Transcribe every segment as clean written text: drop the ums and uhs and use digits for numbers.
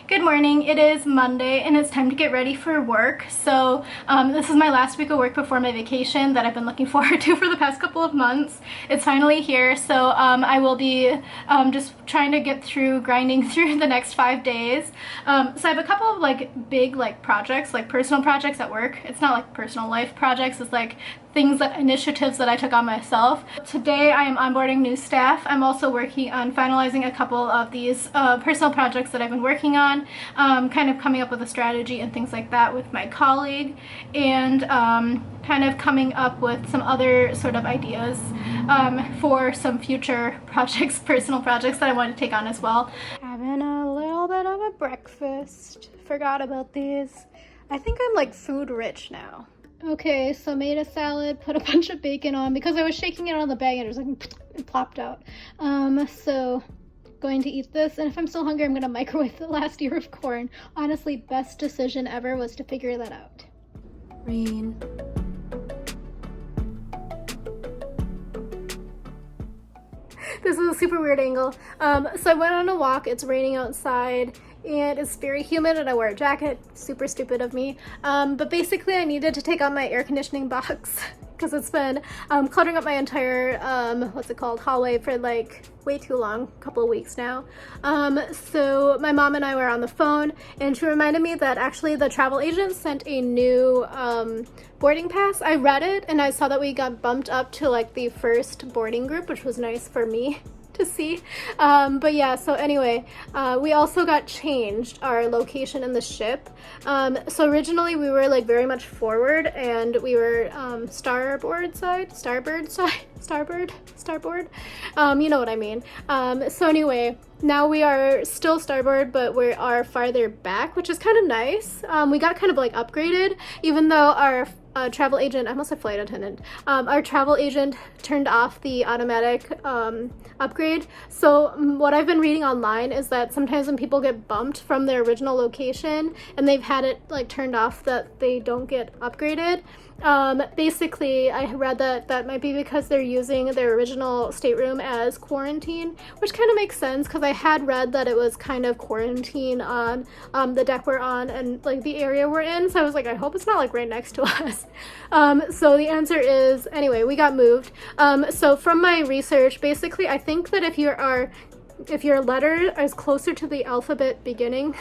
Good morning. It is Monday and it's time to get ready for work. So this is my last week of work before my vacation that I've been looking forward to for the past couple of months. It's finally here, so I will be just trying to get through grinding through the next 5 days. So I have a couple of big projects, personal projects at work. It's not like personal life projects, it's like initiatives that I took on myself. Today I am onboarding new staff. I'm also working on finalizing a couple of these personal projects that I've been working on, kind of coming up with a strategy and things like that with my colleague, and kind of coming up with some other sort of ideas for some future projects, personal projects that I want to take on as well. Having a little bit of a breakfast. Forgot about these. I think I'm like food rich now. Okay, so made a salad, put a bunch of bacon on because I was shaking it on the bag and it was like, it plopped out. So going to eat this, and if I'm still hungry, I'm gonna microwave the last ear of corn. Honestly, best decision ever was to figure that out. Rain. This is a super weird angle. So I went on a walk, it's raining outside, and it's very humid and I wear a jacket. Super stupid of me. But basically I needed to take out my air conditioning box because it's been cluttering up my entire, hallway for like way too long, a couple of weeks now. So my mom and I were on the phone and she reminded me that actually the travel agent sent a new boarding pass. I read it and I saw that we got bumped up to like the first boarding group, which was nice for me to see. But yeah, so anyway, we also got changed our location in the ship. So originally we were like very much forward and we were starboard, you know what I mean. So anyway, now we are still starboard, but we are farther back, which is kind of nice. We got kind of like upgraded, even though our travel agent, I almost said flight attendant, our travel agent turned off the automatic upgrade. So what I've been reading online is that sometimes when people get bumped from their original location and they've had it like turned off, that they don't get upgraded. Basically I read that that might be because they're using their original stateroom as quarantine, which kind of makes sense because I had read that it was kind of quarantine on the deck we're on and like the area we're in, so I was like, I hope it's not like right next to us. So the answer is, anyway, we got moved. So from my research, basically I think that if your letter is closer to the alphabet beginning,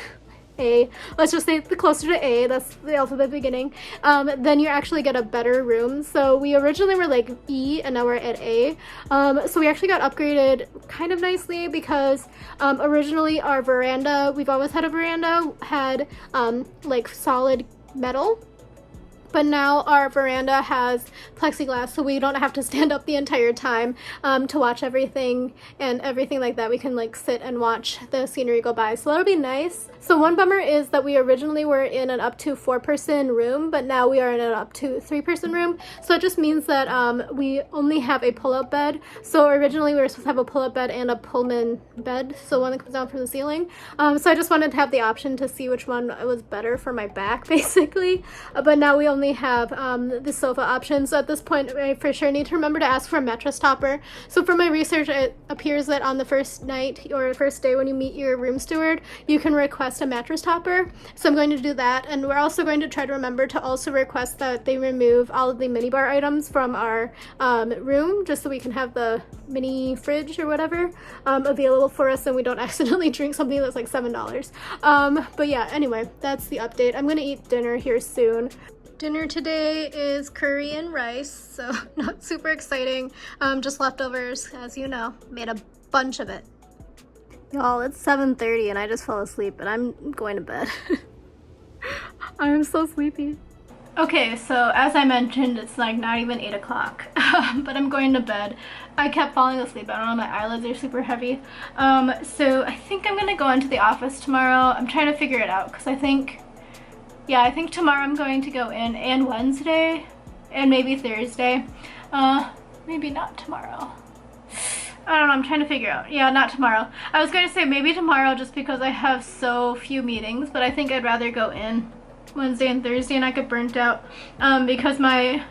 A, let's just say the closer to A, that's the alphabet beginning, then you actually get a better room. So we originally were like E and now we're at A. So we actually got upgraded kind of nicely because originally our veranda, we've always had a veranda, had like solid metal. But now our veranda has plexiglass, so we don't have to stand up the entire time to watch everything and everything like that. We can like sit and watch the scenery go by, so that'll be nice. So one bummer is that we originally were in an up to 4-person room, but now we are in an up to 3-person room. So it just means that we only have a pull-out bed. So originally we were supposed to have a pull-out bed and a Pullman bed, so one that comes down from the ceiling. So I just wanted to have the option to see which one was better for my back, basically. But now we only have the sofa option. So at this point I for sure need to remember to ask for a mattress topper. So from my research, it appears that on the first night or first day when you meet your room steward, you can request a mattress topper. So I'm going to do that, and we're also going to try to remember to also request that they remove all of the minibar items from our room, just so we can have the mini fridge or whatever available for us and we don't accidentally drink something that's like $7. But yeah, anyway, that's the update. I'm gonna eat dinner here soon. Dinner today is curry and rice, so not super exciting. Just leftovers, as you know. Made a bunch of it. Y'all, it's 7:30 and I just fell asleep and I'm going to bed. I'm so sleepy. Okay, so as I mentioned, it's like not even 8 o'clock, but I'm going to bed. I kept falling asleep. I don't know, my eyelids are super heavy. So I think I'm gonna go into the office tomorrow. I'm trying to figure it out because I think tomorrow I'm going to go in, and Wednesday, and maybe Thursday. Maybe not tomorrow. I don't know, I'm trying to figure out. Yeah, not tomorrow. I was going to say maybe tomorrow just because I have so few meetings, but I think I'd rather go in Wednesday and Thursday and I get burnt out because my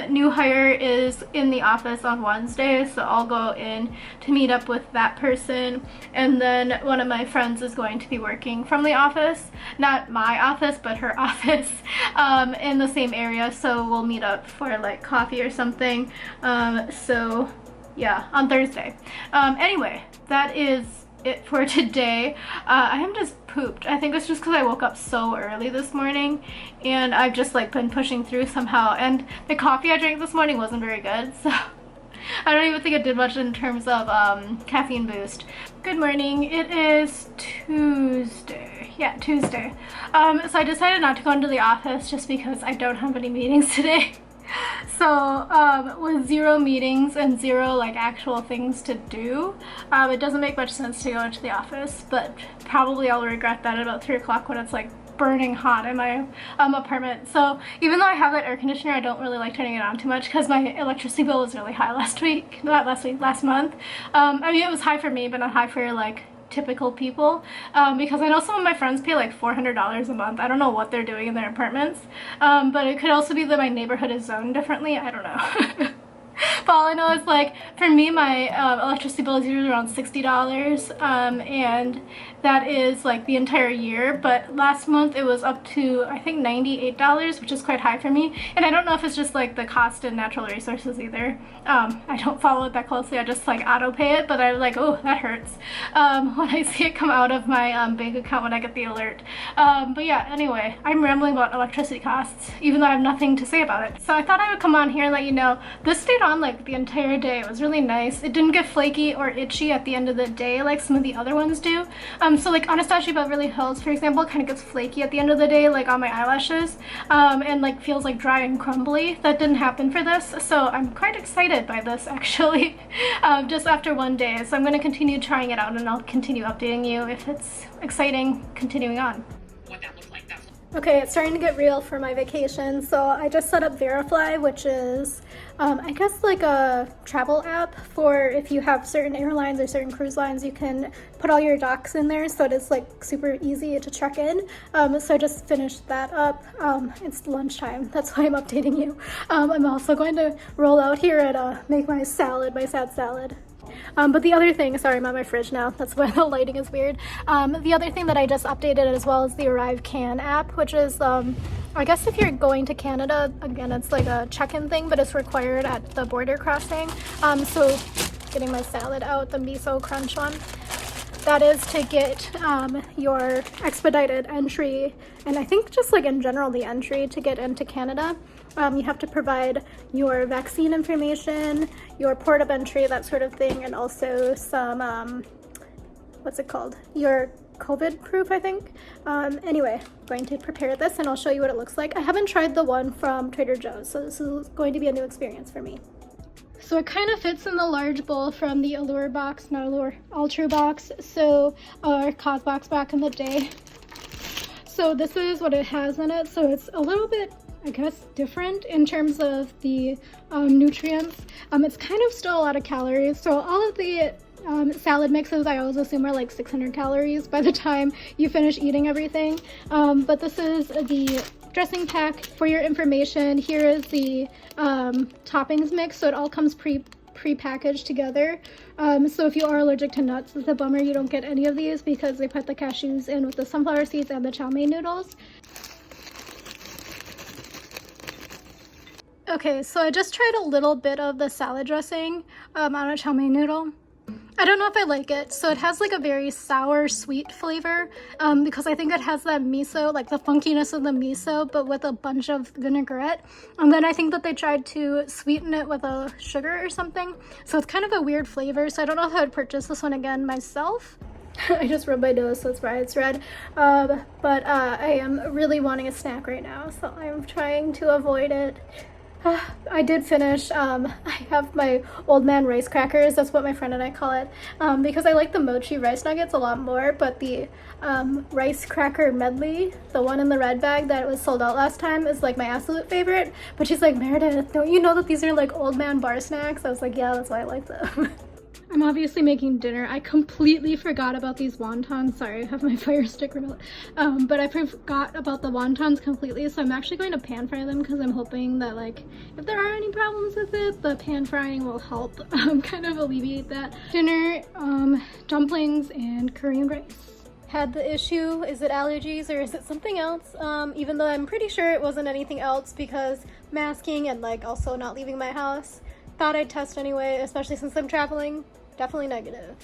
New hire is in the office on Wednesday, so I'll go in to meet up with that person. And then one of my friends is going to be working from the office, not my office, but her office, in the same area. So we'll meet up for like coffee or something. So yeah, on Thursday. Anyway, that is it for today. I am just pooped. I think it's just because I woke up so early this morning and I've just like been pushing through somehow, and the coffee I drank this morning wasn't very good, so I don't even think it did much in terms of caffeine boost. Good morning. It is Tuesday. Yeah, Tuesday. So I decided not to go into the office just because I don't have any meetings today. So with 0 meetings and 0 like actual things to do, it doesn't make much sense to go into the office, but probably I'll regret that at about 3 o'clock when it's like burning hot in my apartment. So even though I have that air conditioner, I don't really like turning it on too much because my electricity bill was really high last month. I mean, it was high for me, but not high for like typical people, because I know some of my friends pay like $400 a month. I don't know what they're doing in their apartments, but it could also be that my neighborhood is zoned differently. I don't know. But all I know is like for me, my electricity bill is usually around $60, and that is like the entire year. But last month it was up to I think $98, which is quite high for me. And I don't know if it's just like the cost in natural resources either. I don't follow it that closely. I just like auto pay it, but I'm like, oh, that hurts when I see it come out of my bank account when I get the alert. But yeah, anyway, I'm rambling about electricity costs even though I have nothing to say about it. So I thought I would come on here and let you know this stayed on like the entire day. It was really nice. It didn't get flaky or itchy at the end of the day like some of the other ones do. So like Anastasia Beverly Hills, for example, kind of gets flaky at the end of the day, like on my eyelashes, and like feels like dry and crumbly. That didn't happen for this, so I'm quite excited by this actually, just after one day. So I'm going to continue trying it out and I'll continue updating you if it's exciting continuing on. What that looks like. Okay, it's starting to get real for my vacation, so I just set up Verifly, which is I guess like a travel app for if you have certain airlines or certain cruise lines, you can put all your docs in there, so it is like super easy to check in. So I just finished that up. It's lunchtime, that's why I'm updating you. I'm also going to roll out here and make my salad, my sad salad. But the other thing, sorry, I'm at my fridge now, that's why the lighting is weird. The other thing that I just updated as well is the Arrive Can app, which is, I guess if you're going to Canada, again, it's like a check-in thing, but it's required at the border crossing. So getting my salad out, the miso crunch one. That is to get your expedited entry, and I think just like in general the entry to get into Canada. You have to provide your vaccine information, your port of entry, that sort of thing, and also some, what's it called? Your COVID proof, I think. Anyway, I'm going to prepare this and I'll show you what it looks like. I haven't tried the one from Trader Joe's, so this is going to be a new experience for me. So it kind of fits in the large bowl from the Allure box, not Allure, Ultra box, so our Cos box back in the day. So this is what it has in it, so it's a little bit, I guess, different in terms of the nutrients. It's kind of still a lot of calories, so all of the salad mixes I always assume are like 600 calories by the time you finish eating everything. But this is the dressing pack. For your information, here is the toppings mix, so it all comes pre-packaged together. So if you are allergic to nuts, it's a bummer you don't get any of these because they put the cashews in with the sunflower seeds and the chow mein noodles. Okay, so I just tried a little bit of the salad dressing on a chow mein noodle. I don't know if I like it. So it has like a very sour, sweet flavor because I think it has that miso, like the funkiness of the miso, but with a bunch of vinaigrette. And then I think that they tried to sweeten it with a sugar or something. So it's kind of a weird flavor. So I don't know if I would purchase this one again myself. I just rubbed my nose, so it's why it's red. But I am really wanting a snack right now, so I'm trying to avoid it. I did finish, I have my old man rice crackers, that's what my friend and I call it, because I like the mochi rice nuggets a lot more, but the rice cracker medley, the one in the red bag that was sold out last time, is like my absolute favorite. But she's like, Meredith, don't you know that these are like old man bar snacks? I was like, yeah, that's why I like them. I'm obviously making dinner. I completely forgot about these wontons. Sorry, I have my fire stick remote. But I forgot about the wontons completely, so I'm actually going to pan fry them because I'm hoping that, like, if there are any problems with it, the pan frying will help kind of alleviate that. Dinner, dumplings and Korean rice. Had the issue, is it allergies or is it something else? Even though I'm pretty sure it wasn't anything else because masking and like also not leaving my house. Thought I'd test anyway, especially since I'm traveling. Definitely negative.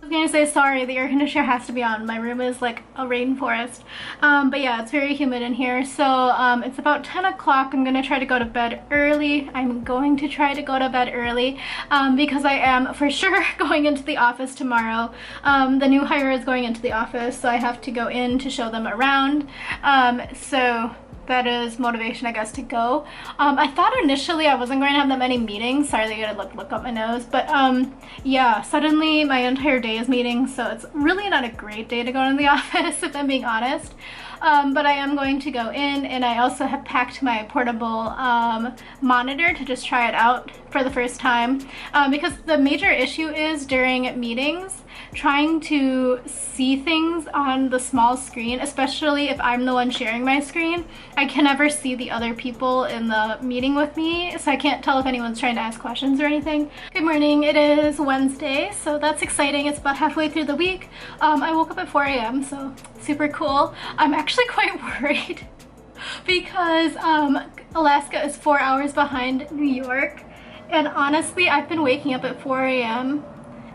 I was gonna say sorry, the air conditioner has to be on. My room is like a rainforest. But yeah, it's very humid in here. So it's about 10 o'clock. I'm gonna try to go to bed early. I'm going to try to go to bed early because I am for sure going into the office tomorrow. The new hire is going into the office, so I have to go in to show them around. So that is motivation, I guess, to go. I thought initially I wasn't going to have that many meetings. Sorry that you gotta look up my nose. But yeah, suddenly my entire day is meetings, so it's really not a great day to go to the office, if I'm being honest. But I am going to go in, and I also have packed my portable monitor to just try it out for the first time. Because the major issue is during meetings, trying to see things on the small screen, especially if I'm the one sharing my screen. I can never see the other people in the meeting with me, so I can't tell if anyone's trying to ask questions or anything. Good morning, it is Wednesday, so that's exciting. It's about halfway through the week. I woke up at 4 a.m., so super cool. I'm actually quite worried because Alaska is 4 hours behind New York, and honestly, I've been waking up at 4 a.m.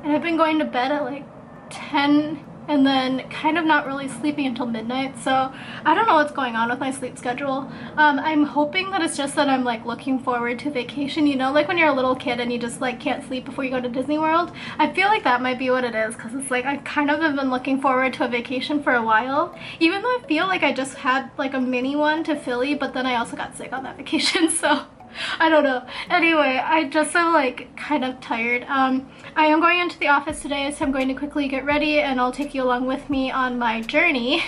and I've been going to bed at like 10 and then kind of not really sleeping until midnight, so I don't know what's going on with my sleep schedule. I'm hoping that it's just that I'm like looking forward to vacation, you know, like when you're a little kid and you just like can't sleep before you go to Disney World. I feel like that might be what it is, because it's like I kind of have been looking forward to a vacation for a while, even though I feel like I just had like a mini one to Philly, but then I also got sick on that vacation, so I don't know. Anyway, I just am like kind of tired. I am going into the office today, so I'm going to quickly get ready and I'll take you along with me on my journey.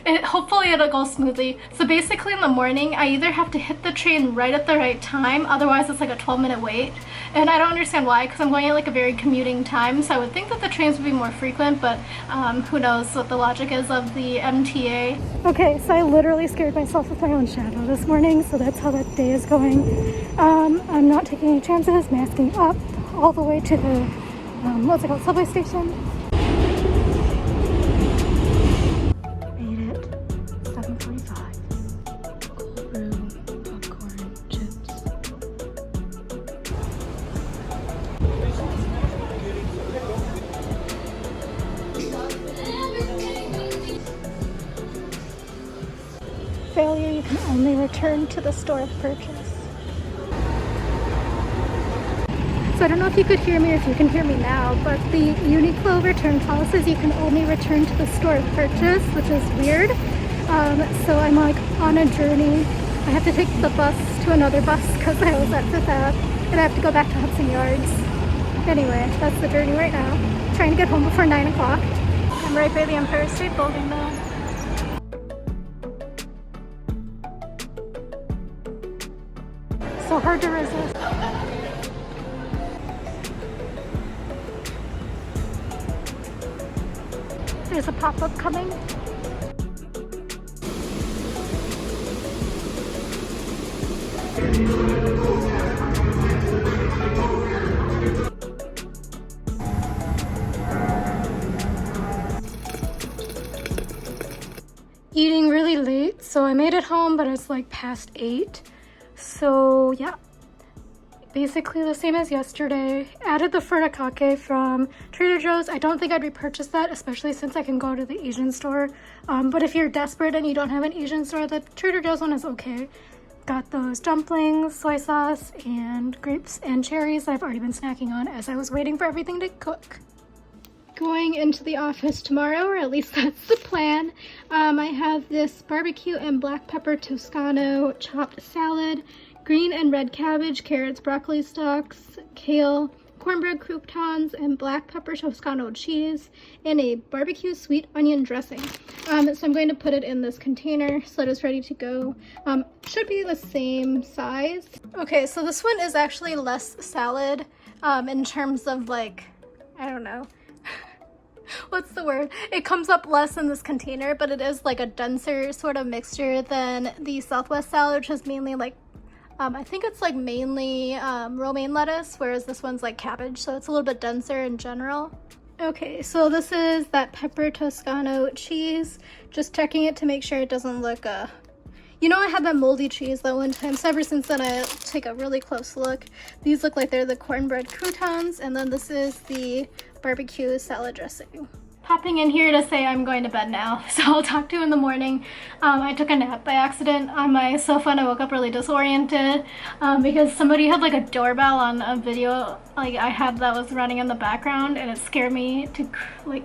Hopefully it'll go smoothly. So basically in the morning, I either have to hit the train right at the right time, otherwise it's like a 12-minute wait. And I don't understand why, because I'm going at like a very commuting time, so I would think that the trains would be more frequent, but who knows what the logic is of the MTA. Okay, so I literally scared myself with my own shadow this morning, so that's how that day is going. I'm not taking any chances, masking up all the way to the, what's it called, subway station. Failure, you can only return to the store of purchase. So I don't know if you could hear me or if you can hear me now, but the Uniqlo return policy is you can only return to the store of purchase, which is weird. So I'm like on a journey. I have to take the bus to another bus because I was at Fifth Ave, and I have to go back to Hudson Yards. Anyway, that's the journey right now. Trying to get home before 9 o'clock. I'm right by the Empire State Building now. So hard to resist. There's a pop-up coming. Eating really late, so I made it home, but it's like past 8. So yeah, basically the same as yesterday. Added the furikake from Trader Joe's. I don't think I'd repurchase that, especially since I can go to the Asian store. But if you're desperate and you don't have an Asian store, the Trader Joe's one is okay. Got those dumplings, soy sauce, and grapes and cherries that I've already been snacking on as I was waiting for everything to cook. Going into the office tomorrow, or at least that's the plan. I have this barbecue and black pepper Toscano chopped salad, green and red cabbage, carrots, broccoli stalks, kale, cornbread croutons, and black pepper Toscano cheese, and a barbecue sweet onion dressing. So I'm going to put it in this container so that it's ready to go. Should be the same size. Okay, so this one is actually less salad in terms of like, I don't know. What's the word? It comes up less in this container, but it is like a denser sort of mixture than the Southwest salad, which is mainly like, I think it's like mainly romaine lettuce, whereas this one's like cabbage, so it's a little bit denser in general. Okay, so this is that pepper Toscano cheese. Just checking it to make sure it doesn't look, you know, I had that moldy cheese that one time, so ever since then I take a really close look. These look like they're the cornbread croutons, and then this is the barbecue salad dressing. Popping in here to say I'm going to bed now, so I'll talk to you in the morning. I took a nap by accident on my sofa and I woke up really disoriented because somebody had like a doorbell on a video like I had that was running in the background, and it scared me to like,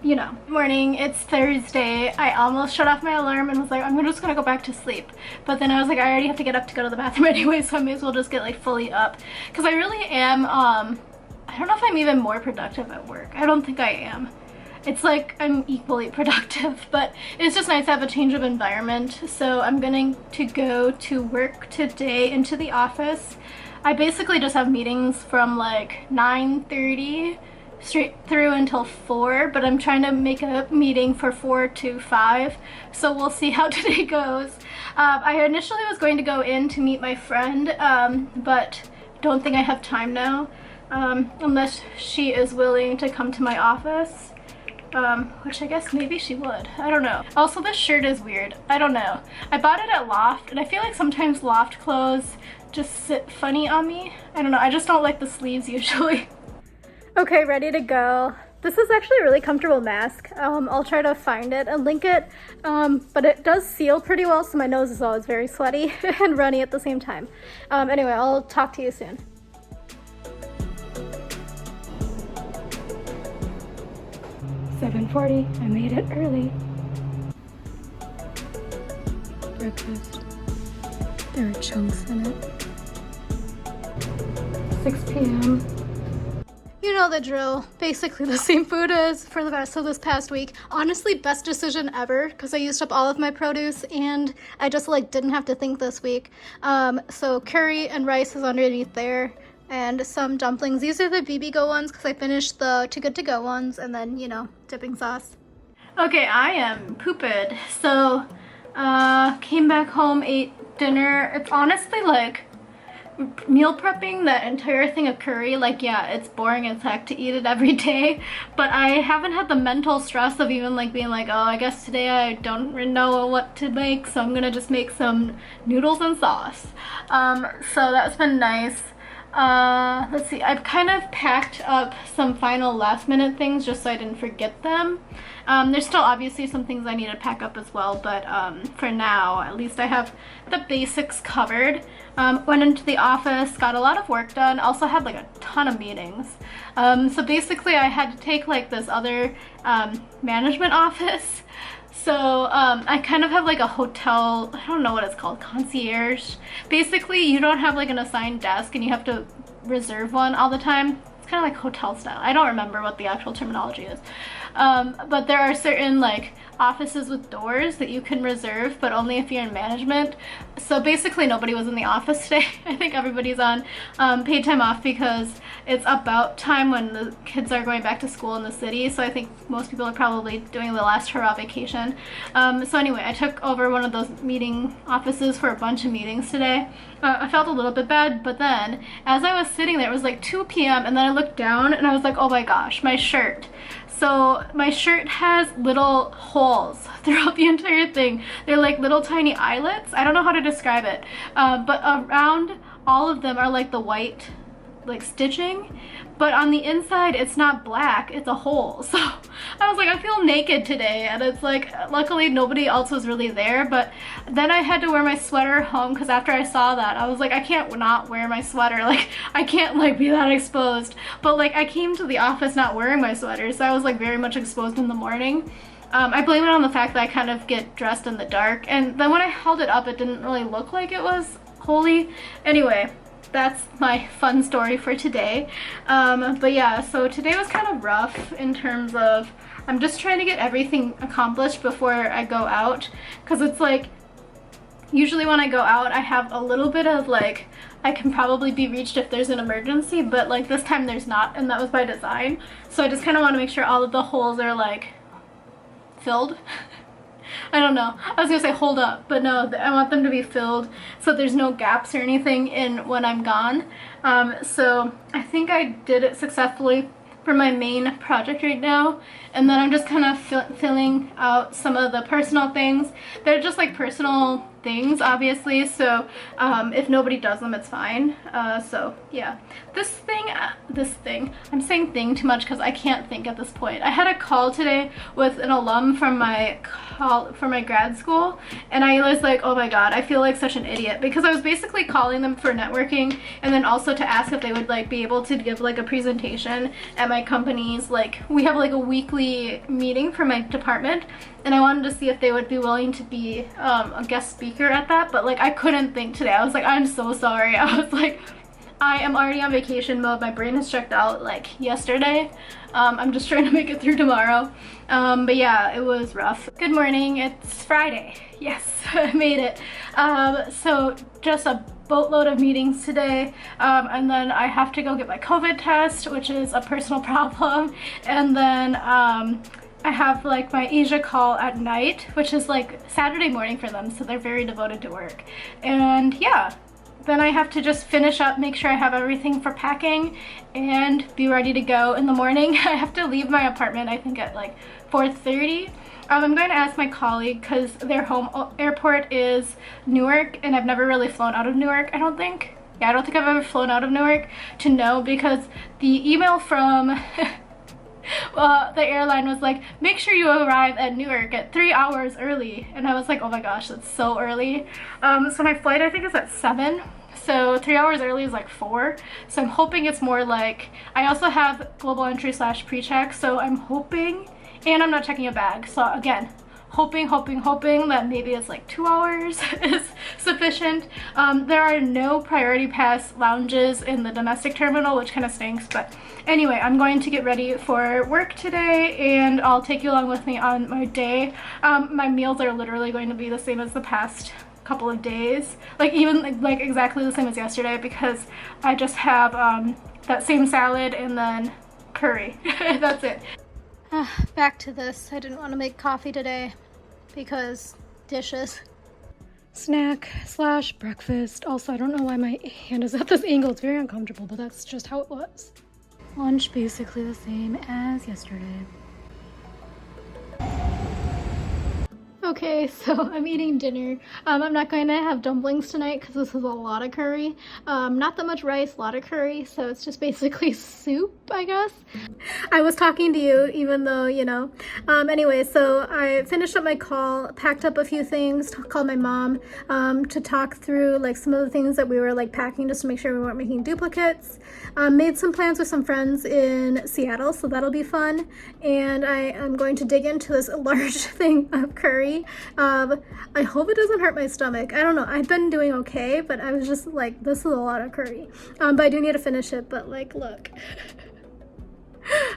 you know. Morning, it's Thursday. I almost shut off my alarm and was like, I'm just gonna go back to sleep. But then I was like, I already have to get up to go to the bathroom anyway, so I may as well just get like fully up. Because I really am, I don't know if I'm even more productive at work. I don't think I am. It's like I'm equally productive, but it's just nice to have a change of environment. So I'm going to go to work today into the office. I basically just have meetings from like 9:30 straight through until 4, but I'm trying to make a meeting for 4 to 5, so we'll see how today goes. I initially was going to go in to meet my friend, but don't think I have time now, unless she is willing to come to my office. Which I guess maybe she would. I don't know. Also, this shirt is weird. I don't know. I bought it at Loft, and I feel like sometimes Loft clothes just sit funny on me. I don't know. I just don't like the sleeves usually. Okay, ready to go. This is actually a really comfortable mask. I'll try to find it and link it, but it does seal pretty well, so my nose is always very sweaty and runny at the same time. Anyway, I'll talk to you soon. 7:40. I made it early. Breakfast. There are chunks in it. 6 p.m. You know the drill. Basically the same food as for the rest of this past week. Honestly, best decision ever because I used up all of my produce and I just like didn't have to think this week. So curry and rice is underneath there. And some dumplings. These are the BB-Go ones because I finished the Too Good To Go ones, and then, you know, dipping sauce. Okay, I am pooped. So, came back home, ate dinner. It's honestly like meal prepping that entire thing of curry. Like, yeah, it's boring as heck to eat it every day, but I haven't had the mental stress of even like being like, oh, I guess today I don't know what to make, so I'm gonna just make some noodles and sauce. So that's been nice. Let's see, I've kind of packed up some final last minute things just so I didn't forget them. There's still obviously some things I need to pack up as well, but for now, at least I have the basics covered. Went into the office, got a lot of work done, also had like a ton of meetings. So basically I had to take like this other management office. So I kind of have like a hotel, I don't know what it's called, concierge. Basically, you don't have like an assigned desk and you have to reserve one all the time. It's kind of like hotel style. I don't remember what the actual terminology is. But there are certain like offices with doors that you can reserve, but only if you're in management. So basically nobody was in the office today. I think everybody's on paid time off because it's about time when the kids are going back to school in the city. So I think most people are probably doing the last hurrah vacation. So anyway, I took over one of those meeting offices for a bunch of meetings today. I felt a little bit bad, but then as I was sitting there, it was like 2 p.m. and then I looked down and I was like, oh my gosh, my shirt. So my shirt has little holes throughout the entire thing. They're like little tiny eyelets. I don't know how to describe it, but around all of them are like the white like stitching, but on the inside it's not black, it's a hole. So I was like, I feel naked today, and it's like luckily nobody else was really there. But then I had to wear my sweater home because after I saw that I was like, I can't not wear my sweater, like I can't like be that exposed. But like I came to the office not wearing my sweater, so I was like very much exposed in the morning. I blame it on the fact that I kind of get dressed in the dark, and then when I held it up it didn't really look like it was holy. Anyway, that's my fun story for today. But yeah, so today was kind of rough in terms of I'm just trying to get everything accomplished before I go out, because it's like usually when I go out I have a little bit of like, I can probably be reached if there's an emergency, but like this time there's not, and that was by design. So I just kind of want to make sure all of the holes are like filled. I don't know, I was gonna say hold up, but no, I want them to be filled so there's no gaps or anything in when I'm gone. So I think I did it successfully for my main project right now, and then I'm just kind of filling out some of the personal things. They're just like personal things, obviously, so if nobody does them, it's fine. So yeah, this thing, I'm saying thing too much because I can't think at this point. I had a call today with an alum from my grad school, and I was like, oh my god, I feel like such an idiot, because I was basically calling them for networking and then also to ask if they would like be able to give like a presentation at my company's, like, we have like a weekly meeting for my department, and I wanted to see if they would be willing to be a guest speaker at that, but like I couldn't think today. I was like, I'm so sorry. I was like, I am already on vacation mode. My brain has checked out like yesterday. I'm just trying to make it through tomorrow. But yeah, it was rough. Good morning, it's Friday. Yes, I made it. So just a boatload of meetings today, and then I have to go get my COVID test, which is a personal problem, and then I have like my Asia call at night, which is like Saturday morning for them, so they're very devoted to work. And yeah, then I have to just finish up, make sure I have everything for packing, and be ready to go in the morning. I have to leave my apartment, I think at like 4:30. I'm going to ask my colleague, because their home airport is Newark, and I've never really flown out of Newark, I don't think. Yeah, I don't think I've ever flown out of Newark, to know, because the email from the airline was like, make sure you arrive at Newark at 3 hours early, and I was like, oh my gosh, that's so early. So my flight I think is at 7, so 3 hours early is like 4, so I'm hoping it's more like, I also have global entry / pre-check, so I'm hoping, and I'm not checking a bag, so again, hoping that maybe it's like 2 hours is sufficient. There are no priority pass lounges in the domestic terminal, which kind of stinks, but anyway, I'm going to get ready for work today, and I'll take you along with me on my day. My meals are literally going to be the same as the past couple of days, like even like exactly the same as yesterday, because I just have that same salad and then curry. That's it. Back to this. I didn't want to make coffee today because dishes. Snack / breakfast. Also, I don't know why my hand is at this angle. It's very uncomfortable, but that's just how it was. Lunch basically the same as yesterday. Okay, so I'm eating dinner. I'm not going to have dumplings tonight because this is a lot of curry. Not that much rice, a lot of curry, so it's just basically soup, I guess. I was talking to you, even though, you know. Anyway, so I finished up my call, packed up a few things, called my mom to talk through like some of the things that we were like packing just to make sure we weren't making duplicates. Made some plans with some friends in Seattle, so that'll be fun. And I am going to dig into this large thing of curry. I hope it doesn't hurt my stomach. I don't know. I've been doing okay, but I was just like, this is a lot of curry. But I do need to finish it, but like, look.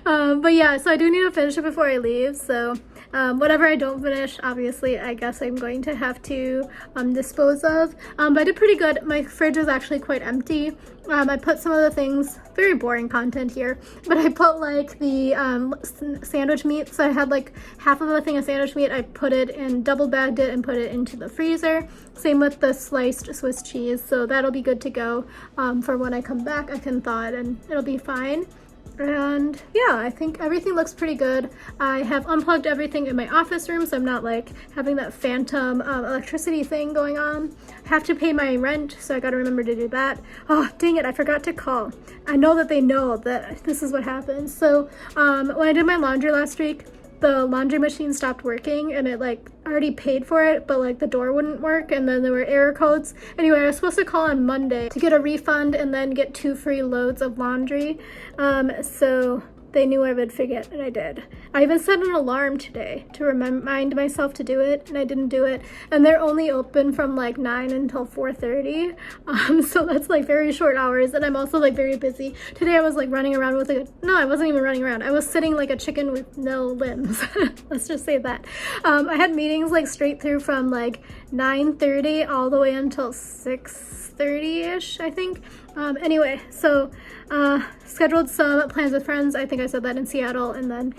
But yeah, so I do need to finish it before I leave, so whatever I don't finish, obviously, I guess I'm going to have to dispose of. But I did pretty good. My fridge is actually quite empty. I put some of the things, very boring content here, but I put like the sandwich meat. So I had like half of a thing of sandwich meat. I put it in, double bagged it and put it into the freezer. Same with the sliced Swiss cheese. So that'll be good to go for when I come back. I can thaw it and it'll be fine. And yeah, I think everything looks pretty good. I have unplugged everything in my office room, so I'm not like having that phantom electricity thing going on. I have to pay my rent, so I gotta remember to do that. Oh, dang it, I forgot to call. I know that they know that this is what happens. So when I did my laundry last week, the laundry machine stopped working, and it like already paid for it, but like the door wouldn't work, and then there were error codes. Anyway, I was supposed to call on Monday to get a refund and then get 2 free loads of laundry. So they knew I would forget, and I did. I even set an alarm today to remind myself to do it, and I didn't do it. And they're only open from like 9 until 4:30, so that's like very short hours, and I'm also like very busy. Today I was like running around with no, I wasn't even running around. I was sitting like a chicken with no limbs. Let's just say that. I had meetings like straight through from like 9:30 all the way until 6:30-ish, I think. Anyway, so scheduled some plans with friends. I think I said that in Seattle, and then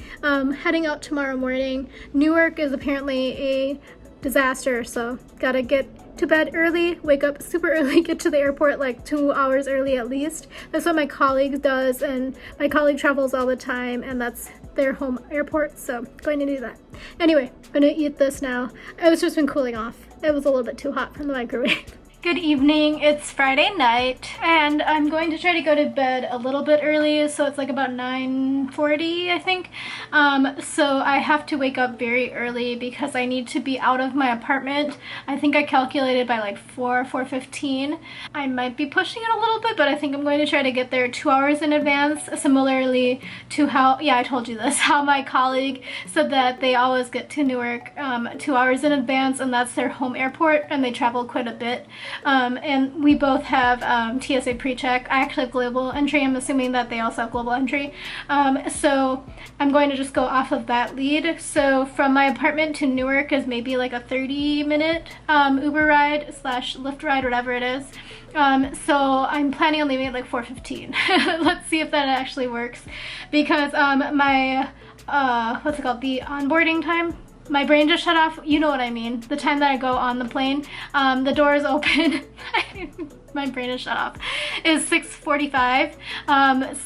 heading out tomorrow morning. Newark is apparently a disaster, so gotta get to bed early, wake up super early, get to the airport like 2 hours early at least. That's what my colleague does, and my colleague travels all the time, and that's their home airport, so going to do that. Anyway, I'm gonna eat this now. It's just been cooling off. It was a little bit too hot from the microwave. Good evening, it's Friday night, and I'm going to try to go to bed a little bit early, so it's like about 9:40, I think. So I have to wake up very early because I need to be out of my apartment. I think I calculated by like 4:15. I might be pushing it a little bit, but I think I'm going to try to get there 2 hours in advance, similarly to how, yeah, I told you this, how my colleague said that they always get to Newark 2 hours in advance, and that's their home airport, and they travel quite a bit. And we both have TSA pre-check. I actually have global entry. I'm assuming that they also have global entry. So I'm going to just go off of that lead. So from my apartment to Newark is maybe like a 30-minute Uber ride slash Lyft ride, whatever it is. So I'm planning on leaving at like 4:15. Let's see if that actually works, because my what's it called, the onboarding time, my brain just shut off, you know what I mean, the time that I go on the plane, the door is open. My brain is shut off, is 6:45,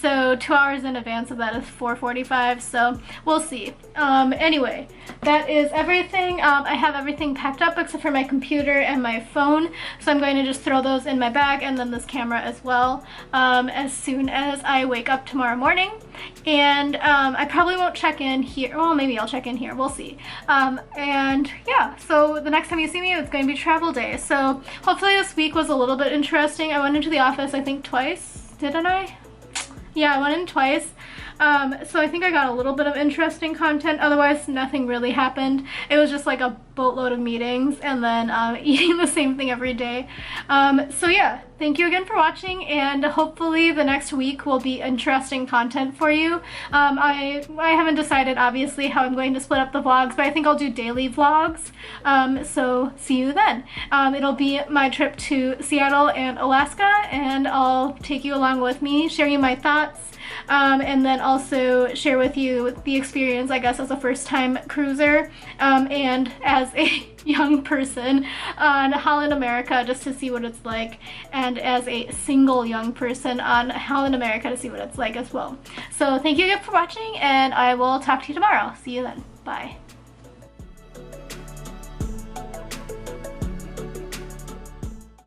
so 2 hours in advance of that is 4:45, so we'll see. Anyway, that is everything. I have everything packed up except for my computer and my phone, so I'm going to just throw those in my bag, and then this camera as well, as soon as I wake up tomorrow morning. And I probably won't check in here. Well, maybe I'll check in here, we'll see. And yeah, so the next time you see me, it's going to be travel day, so hopefully this week was a little bit interesting. I went into the office, I think twice, didn't I? Yeah, I went in twice. So I think I got a little bit of interesting content. Otherwise, nothing really happened. It was just like a boatload of meetings, and then eating the same thing every day. So yeah, thank you again for watching, and hopefully the next week will be interesting content for you. I haven't decided, obviously, how I'm going to split up the vlogs, but I think I'll do daily vlogs. So see you then. It'll be my trip to Seattle and Alaska, and I'll take you along with me, share you my thoughts, and then also share with you the experience, I guess, as a first-time cruiser, and as a young person on Holland America, just to see what it's like, and as a single young person on Holland America to see what it's like as well. So thank you again for watching, and I will talk to you tomorrow. See you then. Bye.